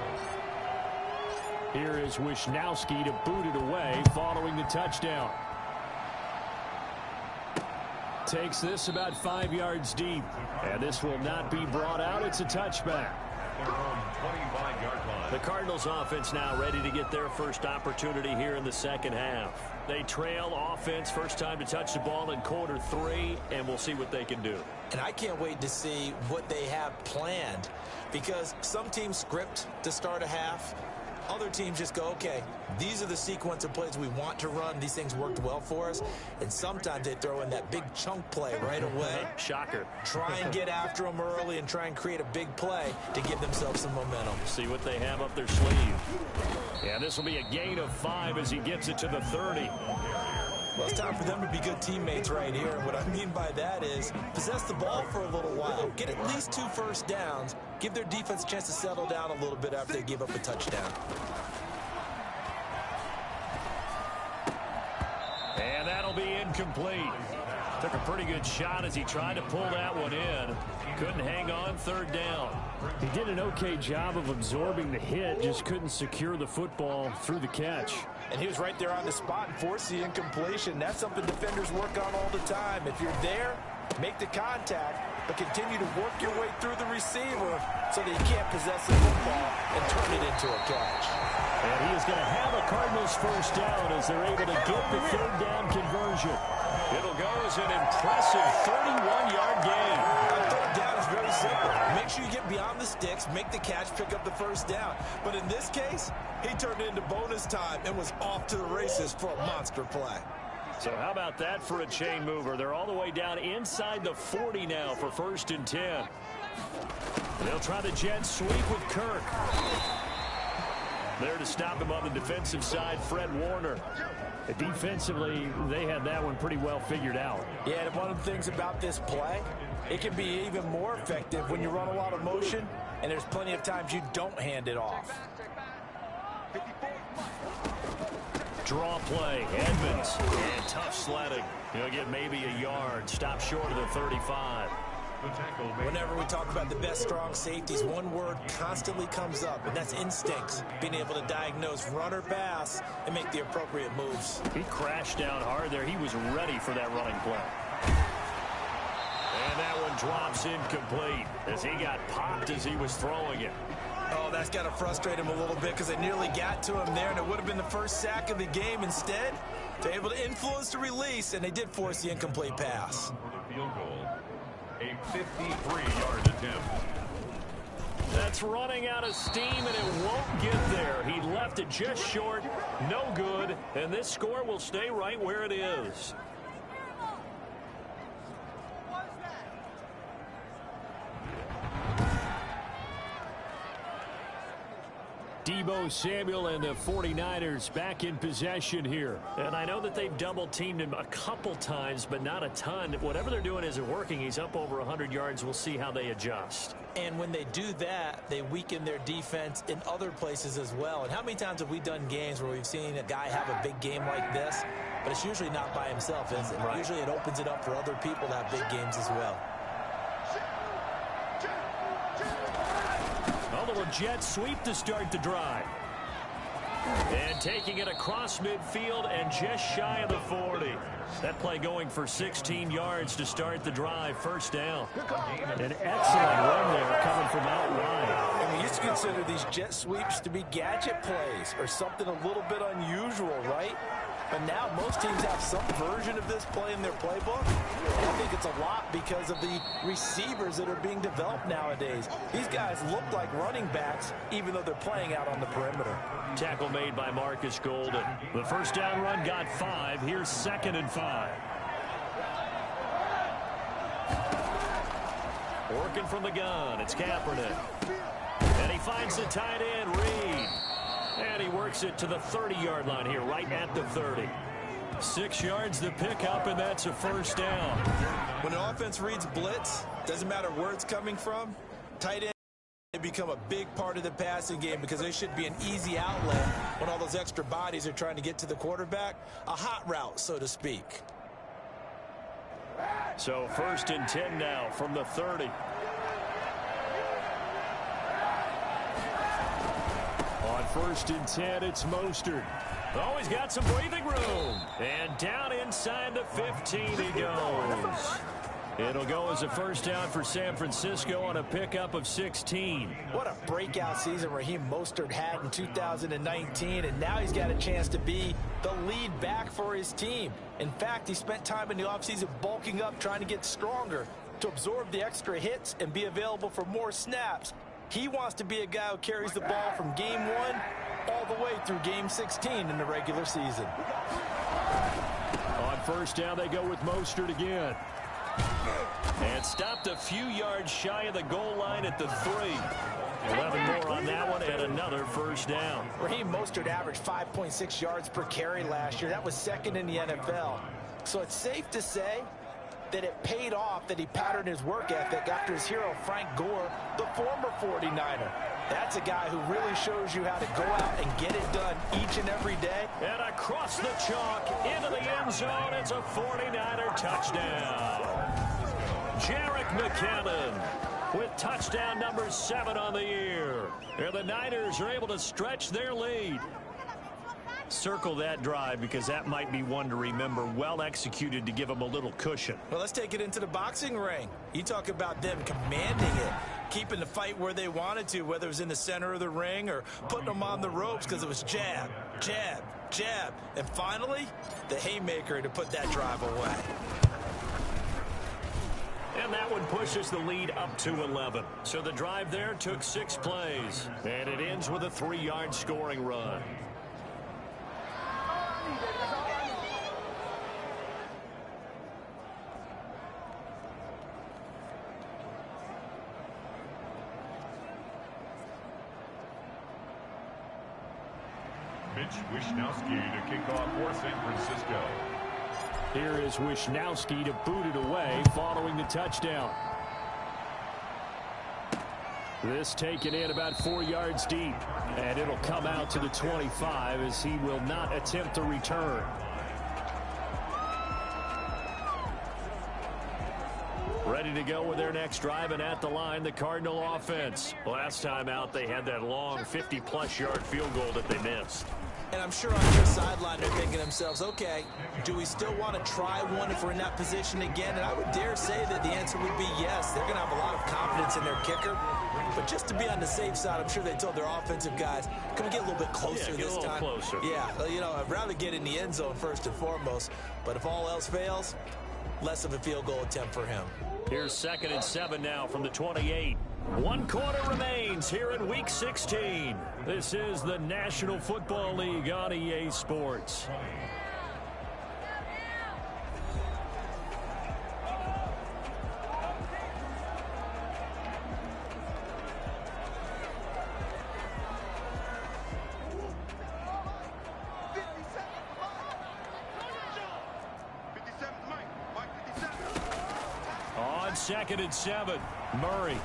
Here is Wishnowsky to boot it away following the touchdown. Takes this about 5 yards deep. And this will not be brought out. It's a touchback. They're on 25-yard line. The Cardinals offense now ready to get their first opportunity here in the second half. They trail offense, first time to touch the ball in quarter 3, and we'll see what they can do. And I can't wait to see what they have planned, because some teams script to start a half. Other teams just go, okay, these are the sequence of plays we want to run. These things worked well for us. And sometimes they throw in that big chunk play right away. Shocker. Try and get after them early and try and create a big play to give themselves some momentum. See what they have up their sleeve. Yeah, this will be a gain of 5 as he gets it to the 30. Well, it's time for them to be good teammates right here. And what I mean by that is possess the ball for a little while. Get at least 2 first downs. Give their defense a chance to settle down a little bit after they give up a touchdown. And that'll be incomplete. Took a pretty good shot as he tried to pull that one in. Couldn't hang on, 3rd down. He did an okay job of absorbing the hit, just couldn't secure the football through the catch. And he was right there on the spot and forced the incompletion. That's something defenders work on all the time. If you're there, make the contact, but continue to work your way through the receiver so that you can't possess the football and turn it into a catch. And he is going to have a Cardinals first down as they're able to get the 3rd down conversion. It'll go as an impressive 31-yard gain. Third down is very simple. Make sure you get beyond the sticks, make the catch, pick up the first down. But in this case, he turned it into bonus time and was off to the races for a monster play. So how about that for a chain mover? They're all the way down inside the 40 now for 1st and 10. They'll try the jet sweep with Kirk. There to stop him on the defensive side, Fred Warner. Defensively, they had that one pretty well figured out. Yeah, and one of the things about this play, it can be even more effective when you run a lot of motion, and there's plenty of times you don't hand it off. Draw play, Edmonds, and tough sledding. He'll get maybe a yard, stop short of the 35. Whenever we talk about the best strong safeties, one word constantly comes up, and that's instincts. Being able to diagnose run or pass and make the appropriate moves. He crashed down hard there. He was ready for that running play. And that one drops incomplete as he got popped as he was throwing it. Oh, that's got to frustrate him a little bit because they nearly got to him there, and it would have been the first sack of the game. Instead, they're able to influence the release, and they did force the incomplete pass. Field goal. A 53-yard attempt. That's running out of steam, and it won't get there. He left it just short, no good, and this score will stay right where it is. Deebo Samuel and the 49ers back in possession here. And I know that they've double-teamed him a couple times, but not a ton. Whatever they're doing isn't working. He's up over 100 yards. We'll see how they adjust. And when they do that, they weaken their defense in other places as well. And how many times have we done games where we've seen a guy have a big game like this, but it's usually not by himself, is it? Right. Usually it opens it up for other people to have big games as well. A little jet sweep to start the drive. And taking it across midfield and just shy of the 40. That play going for 16 yards to start the drive. First down. An excellent run there coming from out wide. And we used to consider these jet sweeps to be gadget plays or something a little bit unusual, right? But now most teams have some version of this play in their playbook. And I think it's a lot because of the receivers that are being developed nowadays. These guys look like running backs even though they're playing out on the perimeter. Tackle made by Marcus Golden. The first down run got 5. Here's 2nd and 5. Working from the gun. It's Kaepernick. And he finds the tight end, Reed. And he works it to the 30-yard line here, right at the 30. 6 yards to pick up, and that's a first down. When an offense reads blitz, doesn't matter where it's coming from, tight end become a big part of the passing game because they should be an easy outlet when all those extra bodies are trying to get to the quarterback. A hot route, so to speak. So 1st and 10 now from the 30. On 1st and 10, it's Mostert. Oh, he's got some breathing room. And down inside the 15 he goes. It'll go as a first down for San Francisco on a pickup of 16. What a breakout season Raheem Mostert had in 2019, and now he's got a chance to be the lead back for his team. In fact, he spent time in the offseason bulking up, trying to get stronger, to absorb the extra hits and be available for more snaps. He wants to be a guy who carries the ball from game 1 all the way through game 16 in the regular season. On first down, they go with Mostert again. And stopped a few yards shy of the goal line at the 3. 11 more on that one and another first down. Raheem Mostert averaged 5.6 yards per carry last year. That was 2nd in the NFL. So it's safe to say that it paid off that he patterned his work ethic after his hero Frank Gore, the former 49er. That's a guy who really shows you how to go out and get it done each and every day. And across the chalk into the end zone, it's a 49er touchdown. Jerick McKinnon with touchdown number 7 on the year. And the Niners are able to stretch their lead. Circle that drive because that might be one to remember. Well executed to give them a little cushion. Well, let's take it into the boxing ring. You talk about them commanding it, keeping the fight where they wanted to, whether it was in the center of the ring or putting them on the ropes because it was jab, jab, jab. And finally, the haymaker to put that drive away. And that one pushes the lead up to 11. So the drive there took 6 plays. And it ends with a 3-yard scoring run. Mitch Wishnowsky to kick off for San Francisco. Here is Wishnowsky to boot it away following the touchdown. This taken in about 4 yards deep. And it'll come out to the 25 as he will not attempt to return. Ready to go with their next drive, and at the line, the Cardinal offense. Last time out, they had that long 50-plus yard field goal that they missed. And I'm sure on your sideline they're thinking to themselves, okay, do we still want to try one if we're in that position again? And I would dare say that the answer would be yes. They're going to have a lot of confidence in their kicker. But just to be on the safe side, I'm sure they told their offensive guys, can we get a little bit closer this time? Closer. Yeah, you know, I'd rather get in the end zone first and foremost. But if all else fails, less of a field goal attempt for him. Here's 2nd and 7 now from the 28. 1 quarter remains here in Week 16. This is the National Football League on EA Sports. On 2nd and 7, Murray.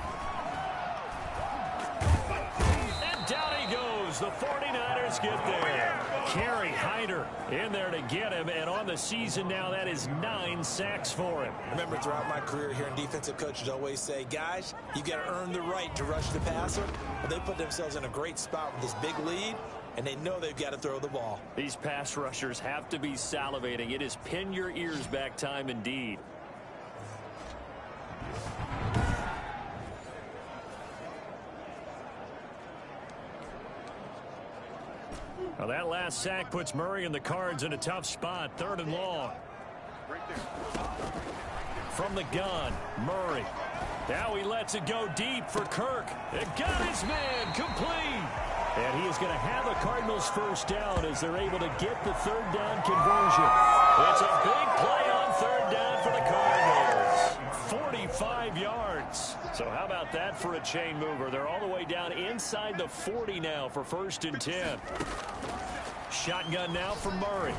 as the 49ers get there. Kerry Hyder in there to get him, and on the season now, that is 9 sacks for him. Remember, throughout my career here in defensive coaches always say, guys, you got to earn the right to rush the passer. Well, they put themselves in a great spot with this big lead, and they know they've got to throw the ball. These pass rushers have to be salivating. It is pin your ears back time indeed. Well, that last sack puts Murray and the Cards in a tough spot. 3rd and long. From the gun, Murray. Now he lets it go deep for Kirk. It got his man complete. And he is going to have the Cardinals first down as they're able to get the 3rd down conversion. It's a big play on 3rd down for the Cardinals. 45 yards. So how about that for a chain mover? They're all the way down inside the 40 now for 1st and 10. Shotgun now for Murray.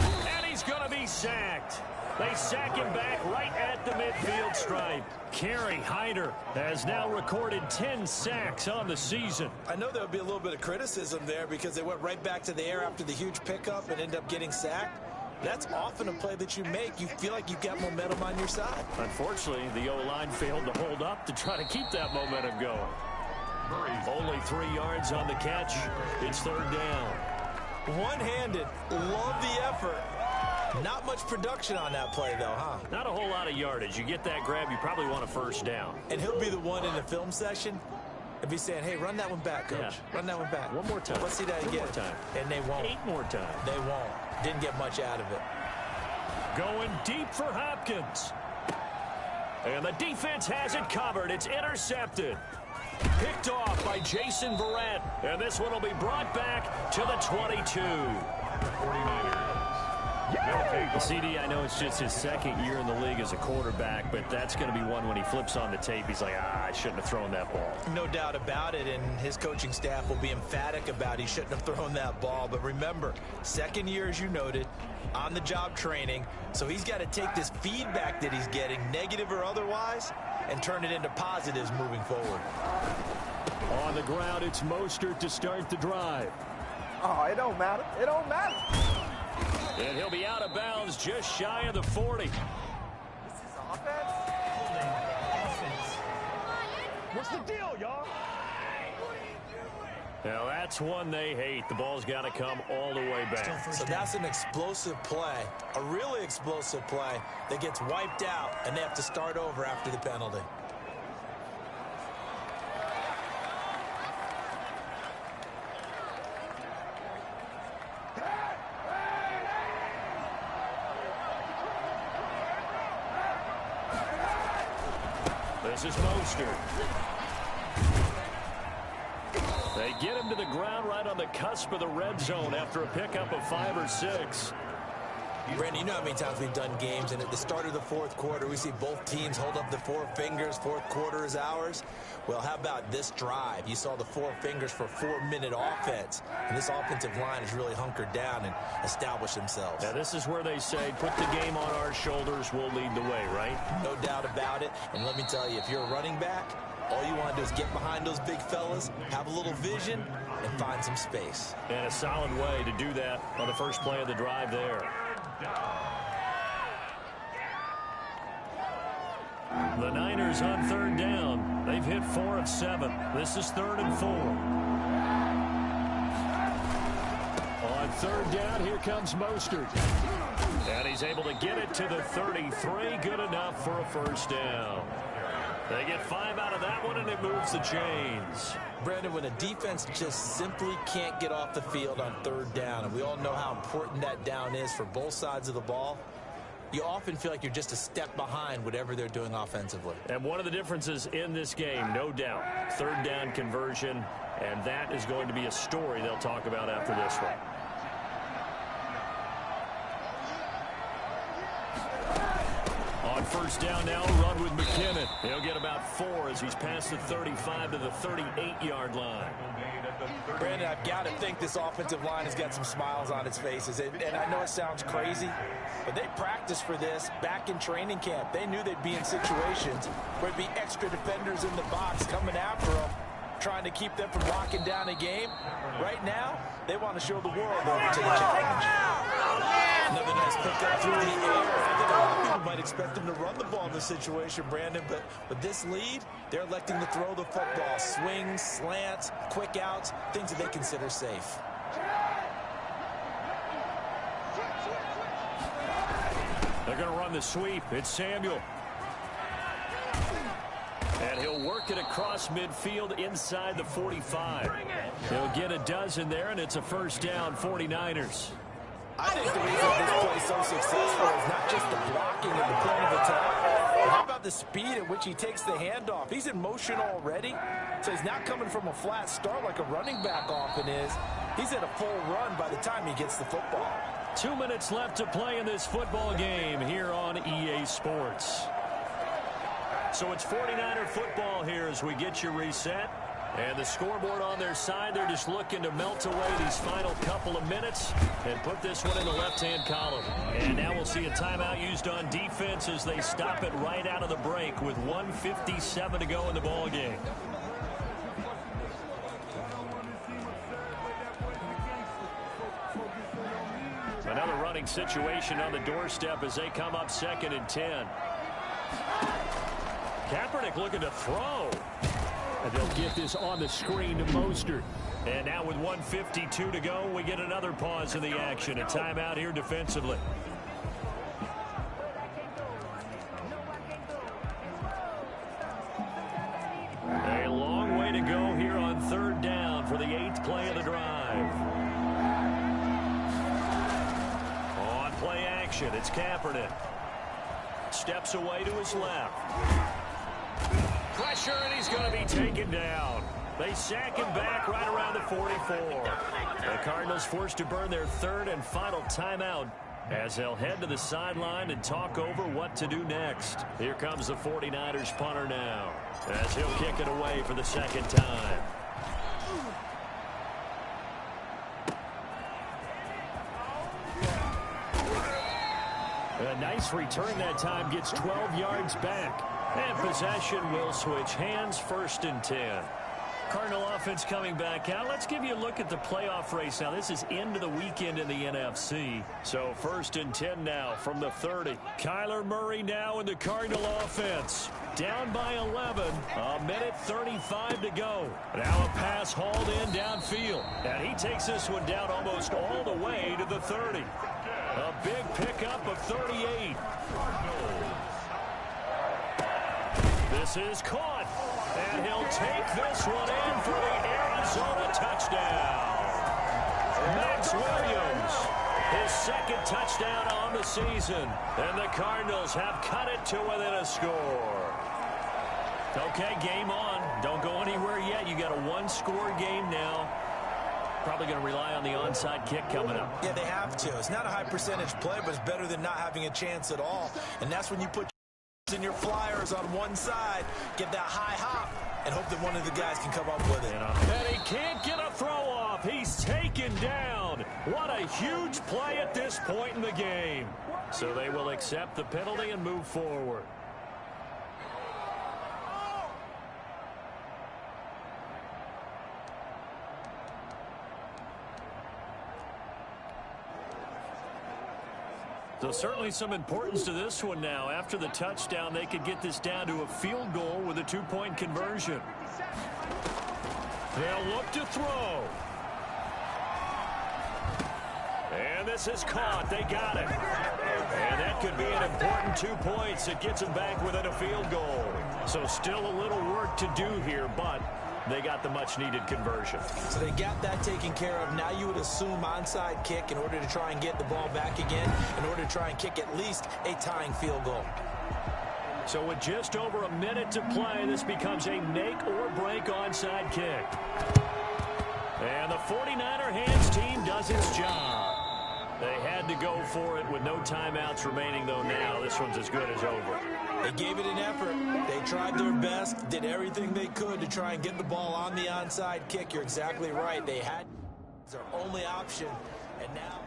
And he's going to be sacked. They sack him back right at the midfield stripe. Kerry Hyder has now recorded 10 sacks on the season. I know there would be a little bit of criticism there because they went right back to the air after the huge pickup and end up getting sacked. That's often a play that you make. You feel like you've got momentum on your side. Unfortunately, the O-line failed to hold up to try to keep that momentum going. Only 3 yards on the catch. It's 3rd down. One-handed. Love the effort. Not much production on that play, though, huh? Not a whole lot of yardage. You get that grab, you probably want a 1st down. And he'll be the one in the film session and be saying, hey, run that one back, Coach. Yeah. Run that one back. One more time. Let's see that again. One more time. And they won't. 8 more times. They won't. Didn't get much out of it. Going deep for Hopkins. And the defense has it covered. It's intercepted. Picked off by Jason Verrett. And this one will be brought back to the 22. CD, I know it's just his 2nd year in the league as a quarterback, but that's going to be one when he flips on the tape. He's like, I shouldn't have thrown that ball. No doubt about it, and his coaching staff will be emphatic about he shouldn't have thrown that ball. But remember, 2nd year, as you noted, on-the-job training, so he's got to take this feedback that he's getting, negative or otherwise, and turn it into positives moving forward. On the ground, it's Mostert to start the drive. Oh, it don't matter. It don't matter. And he'll be out of bounds just shy of the 40. This is offense? Offense. What's the deal, y'all? Now, that's one they hate. The ball's got to come all the way back. So that's an explosive play, a really explosive play that gets wiped out, and they have to start over after the penalty. This is Mostert. They get him to the ground right on the cusp of the red zone after a pickup of 5 or 6. Randy, you know how many times we've done games, and at the start of the 4th quarter, we see both teams hold up the 4 fingers, 4th quarter is ours. Well, how about this drive? You saw the 4 fingers for 4-minute offense, and this offensive line has really hunkered down and established themselves. Now, this is where they say, put the game on our shoulders, we'll lead the way, right? No doubt about it, and let me tell you, if you're a running back, all you want to do is get behind those big fellas, have a little vision, and find some space. And a solid way to do that on the first play of the drive there. The Niners on 3rd down. They've hit 4 of 7. This is 3rd and 4. On 3rd down, here comes Mostert. And he's able to get it to the 33. Good enough for a 1st down. They get 5 out of that one, and it moves the chains. Brandon, when a defense just simply can't get off the field on 3rd down, and we all know how important that down is for both sides of the ball, you often feel like you're just a step behind whatever they're doing offensively. And one of the differences in this game, no doubt, 3rd down conversion, and that is going to be a story they'll talk about after this one. On 1st down now, run with McKinnon. He'll get about 4 as he's past the 35 to the 38-yard line. Brandon, I've got to think this offensive line has got some smiles on its faces. And I know it sounds crazy, but they practiced for this back in training camp. They knew they'd be in situations where there'd be extra defenders in the box coming after them. trying to keep them from locking down a game. Right now, they want to show the world over to the challenge. Another nice pickup through the air. I think a lot of people might expect them to run the ball in this situation, Brandon, but with this lead, they're electing to throw the football. Swings, slants, quick outs, things that they consider safe. They're going to run the sweep. It's Samuel. And he'll work it across midfield inside the 45. He'll get a dozen there, and it's a first down, 49ers. I think the reason this play is so successful is not just the blocking at the point of attack, but how about the speed at which he takes the handoff? He's in motion already, so he's not coming from a flat start like a running back often is. He's at a full run by the time he gets the football. 2 minutes left to play in this football game here on EA Sports. So it's 49er football here as we get you reset. And the scoreboard on their side, they're just looking to melt away these final couple of minutes and put this one in the left-hand column. And now we'll see a timeout used on defense as they stop it right out of the break with 1:57 to go in the ball game. Another running situation on the doorstep as they come up 2nd and 10. Kaepernick looking to throw. And they'll get this on the screen to Mostert. And now with 1:52 to go, we get another pause in the action. A timeout here defensively. A long way to go here on 3rd down for the 8th play of the drive. On play action, it's Kaepernick. Steps away to his left. Pressure, and he's going to be taken down. They sack him back right around the 44. The Cardinals forced to burn their 3rd and final timeout as they'll head to the sideline and talk over what to do next. Here comes the 49ers punter now as he'll kick it away for the 2nd time. A nice return that time, gets 12 yards back. And possession will switch hands, 1st and 10. Cardinal offense coming back out. Let's give you a look at the playoff race now. This is into the weekend in the NFC. So 1st and 10 now from the 30. Kyler Murray now in the Cardinal offense. Down by 11. 1:35 to go. Now a pass hauled in downfield. And he takes this one down almost all the way to the 30. A big pickup of 38. This is caught, and he'll take this one in for the Arizona touchdown. Max Williams, his 2nd touchdown on the season, and the Cardinals have cut it to within a score. Okay, game on. Don't go anywhere yet. You got a 1-score game now. Probably going to rely on the onside kick coming up. Yeah, they have to. It's not a high percentage play, but it's better than not having a chance at all. And that's when you put in your flyers on one side, get that high hop, and hope that one of the guys can come up with it. And he can't get a throw off. He's taken down. What a huge play at this point in the game. So they will accept the penalty and move forward. So certainly some importance to this one now. After the touchdown, they could get this down to a field goal with a 2-point conversion. They'll look to throw. And this is caught. They got it. And that could be an important 2 points that gets them back within a field goal. So still a little work to do here, but they got the much-needed conversion. So they got that taken care of. Now you would assume onside kick in order to try and get the ball back again, in order to try and kick at least a tying field goal. So with just over a minute to play, this becomes a make-or-break onside kick. And the 49er hands team does its job. They had to go for it with no timeouts remaining, though now this one's as good as over. They gave it an effort. They tried their best, did everything they could to try and get the ball on the onside kick. You're exactly right. They had their only option, and now...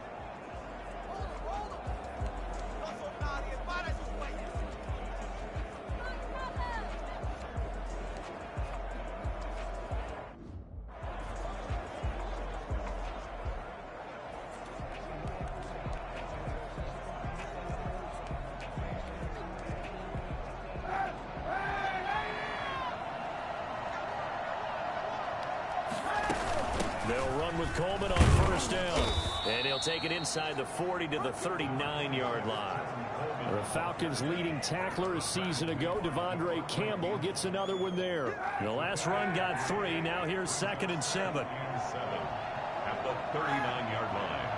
They'll run with Coleman on first down. And he'll take it inside the 40 to the 39-yard line. The Falcons' leading tackler a season ago, Devondre Campbell, gets another one there. The last run got 3. Now here's 2nd and 7. At the 39-yard line.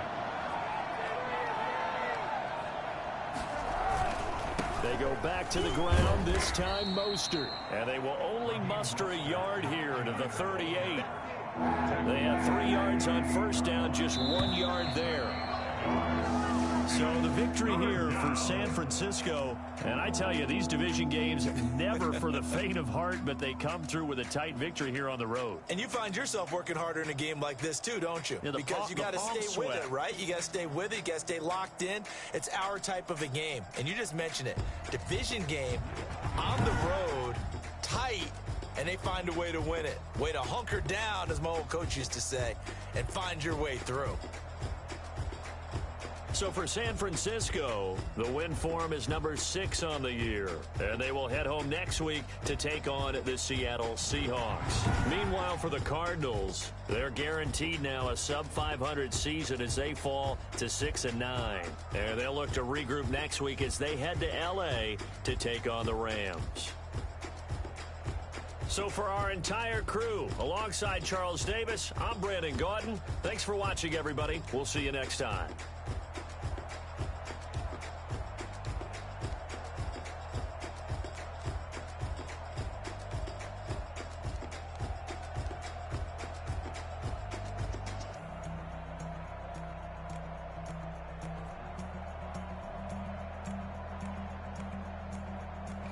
They go back to the ground, this time Mostert. And they will only muster a yard here to the 38. They have 3 yards on first down, just 1 yard there. So the victory here for San Francisco. And I tell you, these division games, never for the faint of heart, but they come through with a tight victory here on the road. And you find yourself working harder in a game like this, too, don't you? Yeah, because you got to stay with it, right? You got to stay with it. You got to stay locked in. It's our type of a game. And you just mentioned it. Division game, on the road, tight, and they find a way to win it. Way to hunker down, as my old coach used to say, and find your way through. So for San Francisco, the win form is number 6 on the year. And they will head home next week to take on the Seattle Seahawks. Meanwhile, for the Cardinals, they're guaranteed now a sub-500 season as they fall to 6-9. And they'll look to regroup next week as they head to L.A. to take on the Rams. So for our entire crew, alongside Charles Davis, I'm Brandon Gaudin. Thanks for watching, everybody. We'll see you next time.